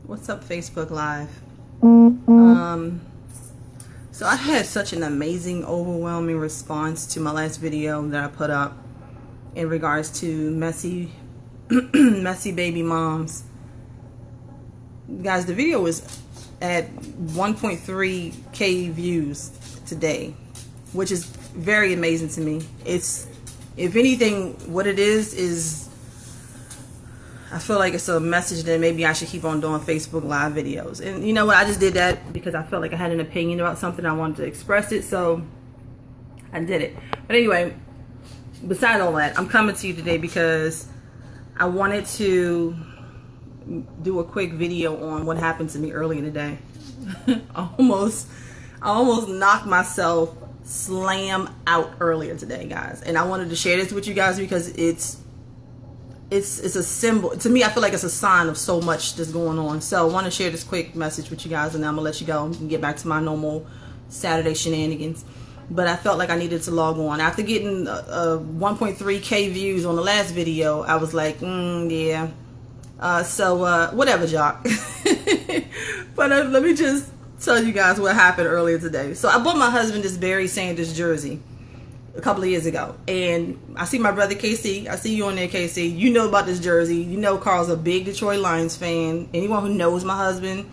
What's up, Facebook Live? So I had such an amazing, overwhelming response to my last video that I put up in regards to messy baby moms. Guys, the video was at 1.3K views today, which is very amazing to me. It's, if anything, what it is I feel like it's a message that maybe I should keep on doing Facebook Live videos. And you know what? I just did that because I felt like I had an opinion about something. I wanted to express it, so I did it. But anyway, besides all that, I'm coming to you today because I wanted to do a quick video on what happened to me earlier today. I almost knocked myself slam out earlier today, guys. And I wanted to share this with you guys because it's a symbol to me. I feel like it's a sign of so much that's going on. So I want to share this quick message with you guys, and then I'm gonna let you go and get back to my normal Saturday shenanigans. But I felt like I needed to log on after getting 1.3K views on the last video. I was like, yeah. So whatever, Jock. But let me just tell you guys what happened earlier today. So I bought my husband this Barry Sanders jersey a couple of years ago, and I see my brother KC. I see you on there, KC. You know about this jersey. You know Carl's a big Detroit Lions fan. Anyone who knows my husband,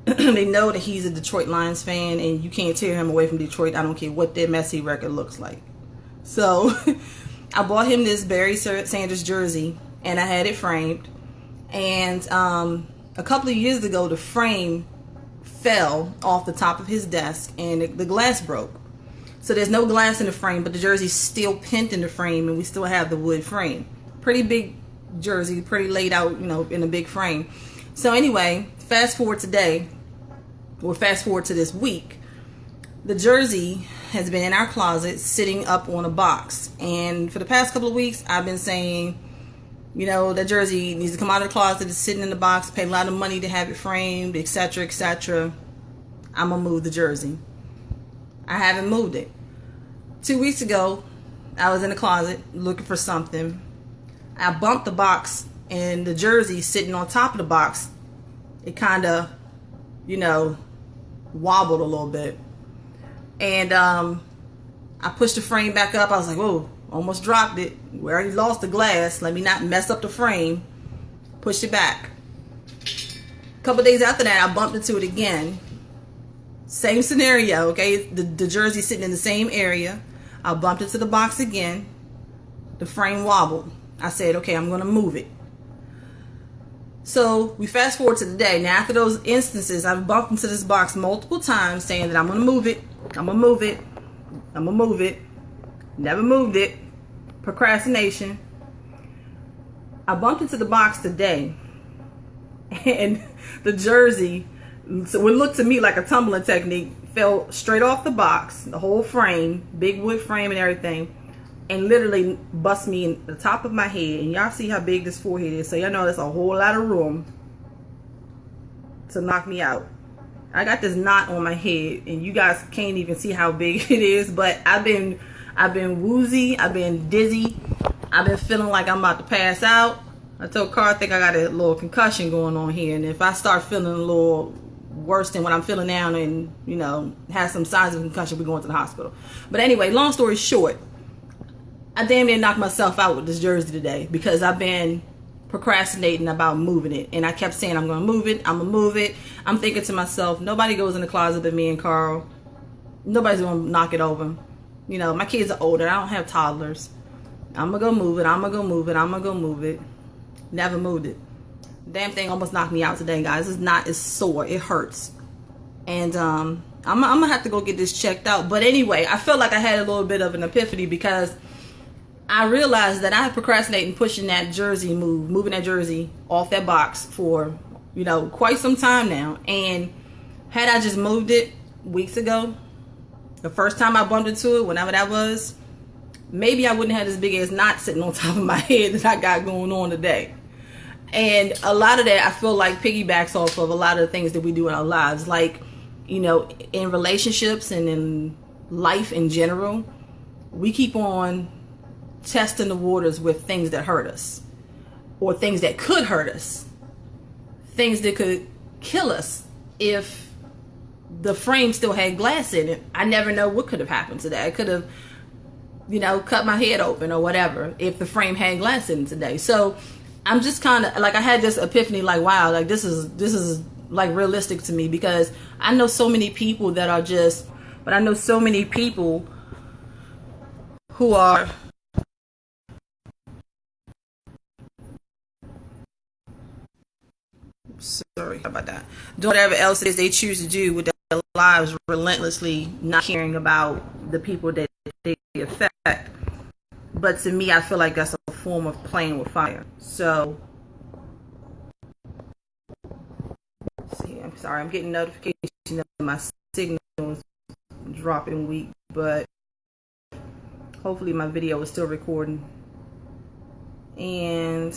they know that he's a Detroit Lions fan, and you can't tear him away from Detroit. I don't care what their messy record looks like. So I bought him this Barry Sanders jersey, and I had it framed. And a couple of years ago, the frame fell off the top of his desk, and the glass broke. So there's no glass in the frame, but the jersey's still pinned in the frame, and we still have the wood frame. Pretty big jersey, pretty laid out, you know, in a big frame. So anyway, fast forward today, or fast forward to this week, the jersey has been in our closet sitting up on a box. And for the past couple of weeks, I've been saying, you know, that jersey needs to come out of the closet. It's sitting in the box, paid a lot of money to have it framed, etc., etc. I'm going to move the jersey. I haven't moved it. 2 weeks ago, I was in the closet looking for something. I bumped the box, and the jersey sitting on top of the box, it kind of, you know, wobbled a little bit. And I pushed the frame back up. I was like, whoa, almost dropped it. We already lost the glass. Let me not mess up the frame. Pushed it back. A couple days after that, I bumped into it again. Same scenario, okay? The jersey sitting in the same area. I bumped into the box again. The frame wobbled. I said, okay, I'm going to move it. So we fast forward to today. Now, after those instances, I've bumped into this box multiple times saying that I'm going to move it. I'm going to move it. I'm going to move it. Never moved it. Procrastination. I bumped into the box today. And the jersey, so it looked to me like a tumbling technique, fell straight off the box, the whole frame, big wood frame and everything, and literally bust me in the top of my head. And y'all see how big this forehead is, so y'all know there's a whole lot of room to knock me out. I got this knot on my head, and you guys can't even see how big it is, but I've been woozy, I've been dizzy, I've been feeling like I'm about to pass out. I told Carl I think I got a little concussion going on here, and if I start feeling a little worse than what I'm feeling now and, you know, have some signs of concussion, we're going to the hospital. But anyway, long story short, I damn near knocked myself out with this jersey today because I've been procrastinating about moving it. And I kept saying, I'm going to move it. I'm going to move it. I'm thinking to myself, nobody goes in the closet but me and Carl. Nobody's going to knock it over. You know, my kids are older. I don't have toddlers. I'm going to go move it. I'm going to go move it. I'm going to go move it. Never moved it. Damn thing almost knocked me out today, guys. It's sore. It hurts. And I'm gonna have to go get this checked out. But anyway, I felt like I had a little bit of an epiphany because I realized that I had procrastinated pushing that jersey moving that jersey off that box for, you know, quite some time now. And had I just moved it weeks ago, the first time I bumped into it, whenever that was, maybe I wouldn't have this big ass knot sitting on top of my head that I got going on today. And a lot of that I feel like piggybacks off of a lot of the things that we do in our lives. Like, you know, in relationships and in life in general, we keep on testing the waters with things that hurt us. Or things that could hurt us. Things that could kill us if the frame still had glass in it. I never know what could have happened today. I could have, you know, cut my head open or whatever if the frame had glass in it today. So I'm just kind of like, I had this epiphany, like, wow, like this is like realistic to me, because I know so many people that are just, but I know so many people who are sorry about that, doing whatever else it is they choose to do with their lives, relentlessly not caring about the people that they affect. But to me, I feel like that's a form of playing with fire. So, see, I'm sorry, I'm getting notification that my signal is dropping weak, but hopefully my video is still recording. And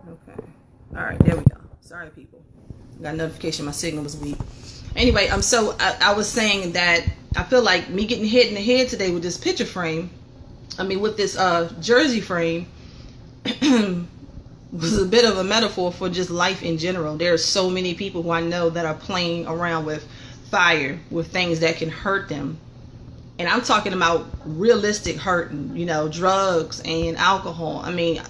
okay, all right, there we go. Sorry, people. Got a notification my signal was weak. Anyway, so I was saying that I feel like me getting hit in the head today with this picture frame, I mean with this jersey frame, was a bit of a metaphor for just life in general. There are so many people who I know that are playing around with fire, with things that can hurt them. And I'm talking about realistic hurting, you know, drugs and alcohol. I mean,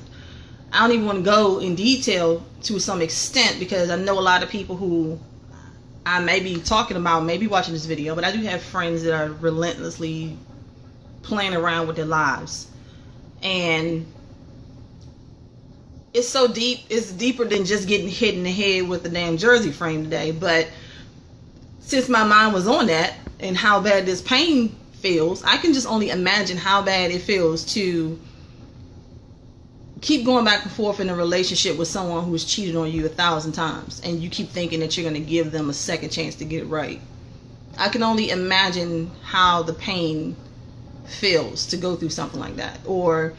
I don't even want to go in detail to some extent, because I know a lot of people who I may be talking about, maybe watching this video, but I do have friends that are relentlessly playing around with their lives. And it's so deep, it's deeper than just getting hit in the head with the damn jersey frame today. But since my mind was on that and how bad this pain feels, I can just only imagine how bad it feels to keep going back and forth in a relationship with someone who has cheated on you 1,000 times, and you keep thinking that you're going to give them a second chance to get it right. I can only imagine how the pain feels to go through something like that, or,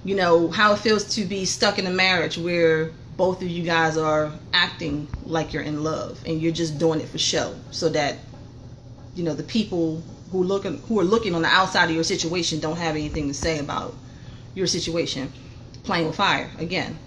you know, how it feels to be stuck in a marriage where both of you guys are acting like you're in love and you're just doing it for show, so that, you know, the people who are looking on the outside of your situation don't have anything to say about your situation. Playing with fire again.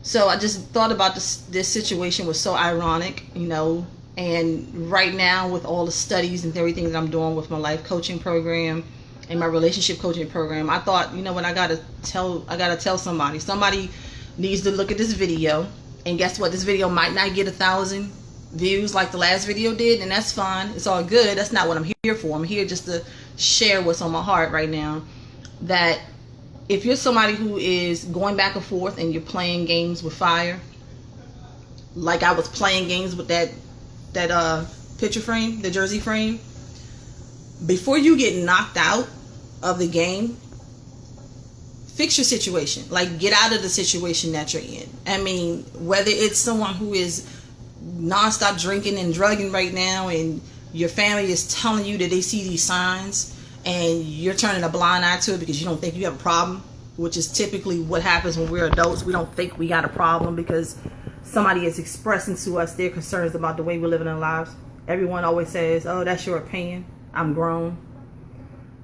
So I just thought about this situation was so ironic, you know, and right now with all the studies and everything that I'm doing with my life coaching program and my relationship coaching program, I thought, you know what, I gotta tell somebody needs to look at this video. And guess what, this video might not get 1,000 views like the last video did, and that's fine, it's all good. That's not what I'm here for. I'm here just to share what's on my heart right now. That if you're somebody who is going back and forth and you're playing games with fire, like I was playing games with that picture frame, the jersey frame, before you get knocked out of the game, fix your situation. Like, get out of the situation that you're in. I mean, whether it's someone who is nonstop drinking and drugging right now, and your family is telling you that they see these signs, and you're turning a blind eye to it because you don't think you have a problem, which is typically what happens when we're adults. We don't think we got a problem because somebody is expressing to us their concerns about the way we're living our lives. Everyone always says, oh, that's your opinion. I'm grown.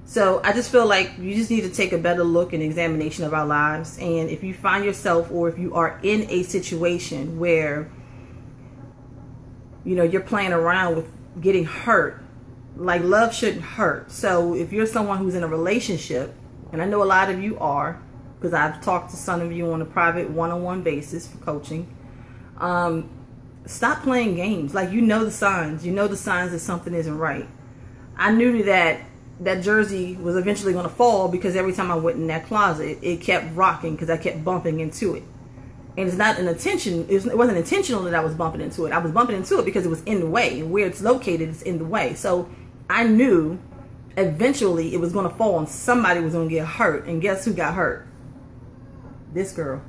So I just feel like you just need to take a better look and examination of our lives. And if you find yourself, or if you are in a situation where, you know, you're playing around with getting hurt, like, love shouldn't hurt. So if you're someone who's in a relationship, and I know a lot of you are, because I've talked to some of you on a private one-on-one basis for coaching, stop playing games. Like, you know the signs. You know the signs that something isn't right. I knew that jersey was eventually going to fall, because every time I went in that closet, it kept rocking because I kept bumping into it. And it's not an intention. It wasn't intentional that I was bumping into it. I was bumping into it because it was in the way. And where it's located, it's in the way. So I knew eventually it was going to fall and somebody was going to get hurt. And guess who got hurt? This girl.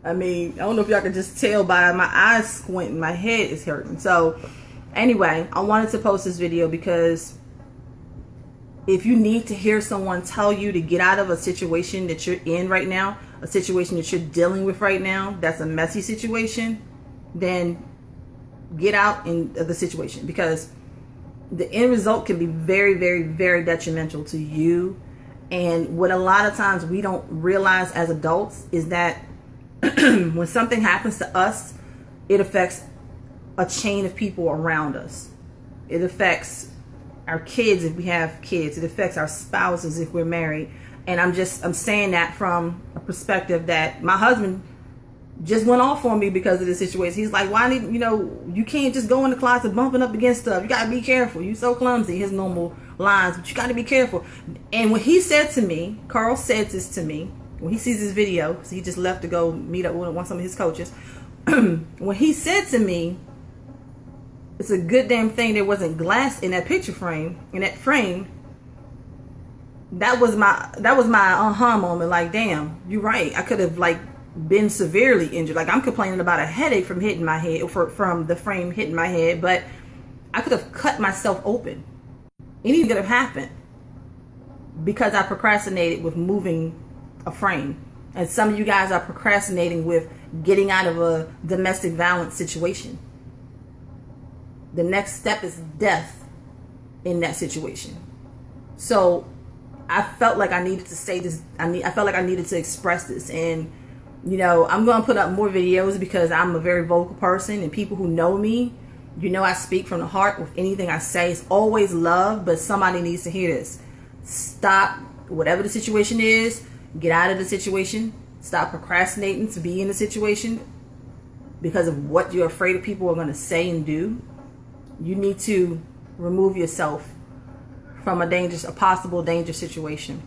I mean, I don't know if y'all can just tell by my eyes squinting. My head is hurting. So anyway, I wanted to post this video because if you need to hear someone tell you to get out of a situation that you're in right now, a situation that you're dealing with right now, that's a messy situation, then get out of the situation. Because the end result can be very, very, very detrimental to you. And what a lot of times we don't realize as adults is that when something happens to us, it affects a chain of people around us. It affects our kids if we have kids. It affects our spouses if we're married. And I'm saying that from a perspective that my husband just went off on me because of the situation. He's like, why did you can't just go in the closet bumping up against stuff. You got to be careful. You're so clumsy. His normal lines, but you got to be careful. And when he said to me, Carl said this to me, when he sees this video, so he just left to go meet up with some of his coaches. When he said to me, it's a good damn thing there wasn't glass in that picture frame, that was my aha moment. Like, damn, you're right. I could have been severely injured. Like, I'm complaining about a headache from hitting my head, from the frame hitting my head, but I could have cut myself open. Anything could have happened because I procrastinated with moving a frame. And some of you guys are procrastinating with getting out of a domestic violence situation. The next step is death in that situation. So I felt like I needed to say this. I felt like I needed to express this. And, I'm going to put up more videos because I'm a very vocal person, and people who know me, I speak from the heart with anything I say. It's always love, but somebody needs to hear this. Stop whatever the situation is. Get out of the situation. Stop procrastinating to be in the situation because of what you're afraid of people are going to say and do. You need to remove yourself from a possible dangerous situation.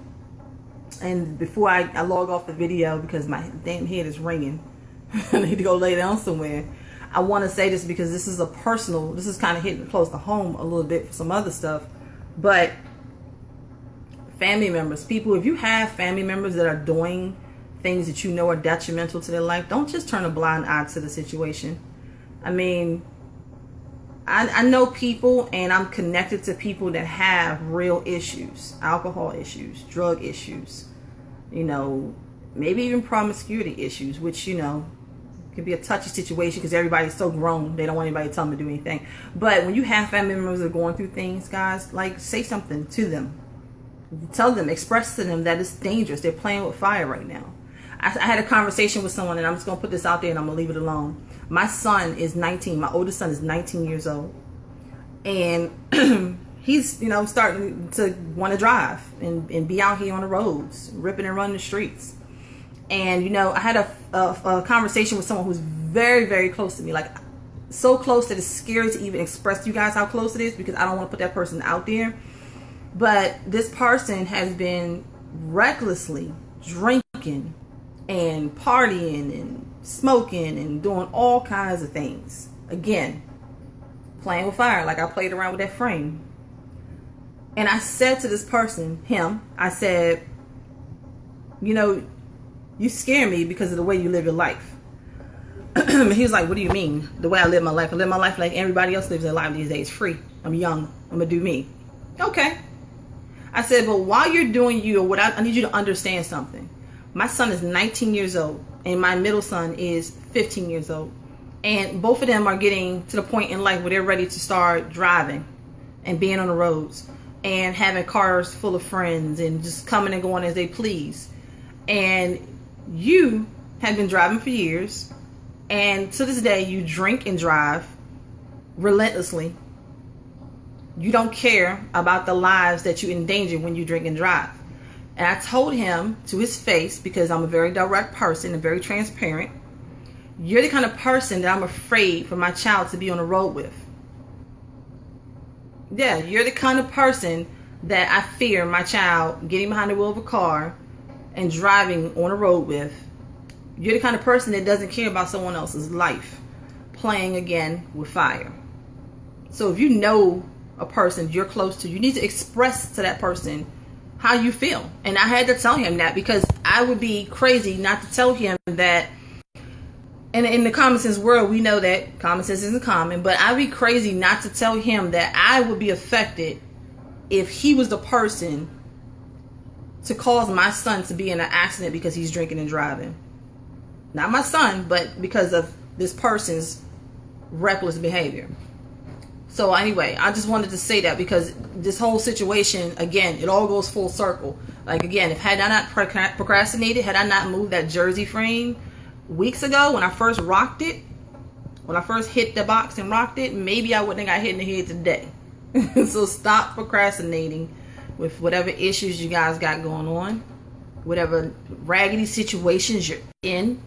And before I log off the video, because my damn head is ringing, I need to go lay down somewhere. I want to say this because this is kind of hitting close to home a little bit for some other stuff. But family members, people, if you have family members that are doing things that are detrimental to their life, don't just turn a blind eye to the situation. I mean, I know people, and I'm connected to people that have real issues, alcohol issues, drug issues, maybe even promiscuity issues, which, can be a touchy situation because everybody's so grown. They don't want anybody to tell them to do anything. But when you have family members that are going through things, guys, say something to them. Tell them, express to them that it's dangerous. They're playing with fire right now. I had a conversation with someone, and I'm just going to put this out there and I'm going to leave it alone. My son is 19. My oldest son is 19 years old. And he's, starting to want to drive and be out here on the roads, ripping and running the streets. And, I had a conversation with someone who's very, very close to me. Like, so close that it's scary to even express to you guys how close it is because I don't want to put that person out there. But this person has been recklessly drinking and partying and smoking and doing all kinds of things. Again, playing with fire, like I played around with that frame. And I said to this person, I said, you scare me because of the way you live your life. And he was like, what do you mean? The way I live my life? I live my life like everybody else lives their life these days, free. I'm young. I'm going to do me. Okay. I said, but while you're doing you, I need you to understand something. My son is 19 years old, and my middle son is 15 years old. And both of them are getting to the point in life where they're ready to start driving and being on the roads and having cars full of friends and just coming and going as they please. And you have been driving for years, and to this day you drink and drive relentlessly. You don't care about the lives that you endanger when you drink and drive. And I told him to his face, because I'm a very direct person and very transparent, you're the kind of person that I'm afraid for my child to be on the road with. Yeah, you're the kind of person that I fear my child getting behind the wheel of a car and driving on the road with. You're the kind of person that doesn't care about someone else's life, playing again with fire. So if you know a person you're close to, you need to express to that person how you feel. And I had to tell him that, because I would be crazy not to tell him that. And in the common sense world, we know that common sense isn't common, but I'd be crazy not to tell him that I would be affected if he was the person to cause my son to be in an accident because he's drinking and driving. Not my son, but because of this person's reckless behavior. So anyway, I just wanted to say that because this whole situation, again, it all goes full circle. Like, again, if had I not procrastinated, had I not moved that jersey frame weeks ago when I first rocked it, when I first hit the box and rocked it, maybe I wouldn't have got hit in the head today. So stop procrastinating with whatever issues you guys got going on, whatever raggedy situations you're in.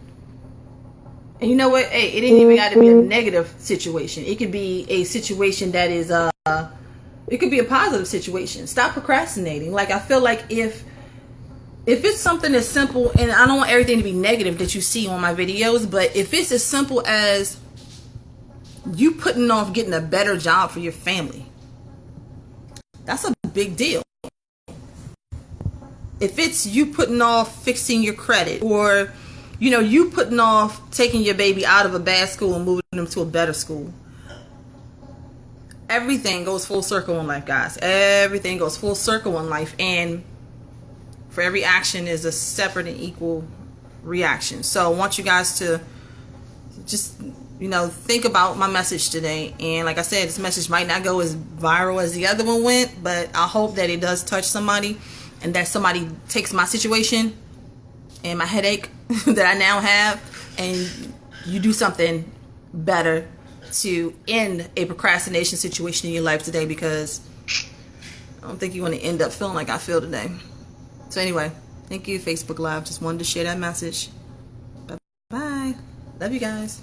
And you know what? Hey, it ain't even got to be a negative situation. It could be a situation that is it could be a positive situation. Stop procrastinating. Like, I feel like if it's something as simple, and I don't want everything to be negative that you see on my videos, but if it's as simple as you putting off getting a better job for your family, that's a big deal. If it's you putting off fixing your credit, or you putting off taking your baby out of a bad school and moving them to a better school. Everything goes full circle in life, guys. Everything goes full circle in life. And for every action is a separate and equal reaction. So I want you guys to just, think about my message today. And like I said, this message might not go as viral as the other one went, but I hope that it does touch somebody, and that somebody takes my situation and my headache that I now have, and you do something better to end a procrastination situation in your life today, because I don't think you want to end up feeling like I feel today. So anyway, thank you, Facebook Live. Just wanted to share that message. Bye-bye. Love you guys.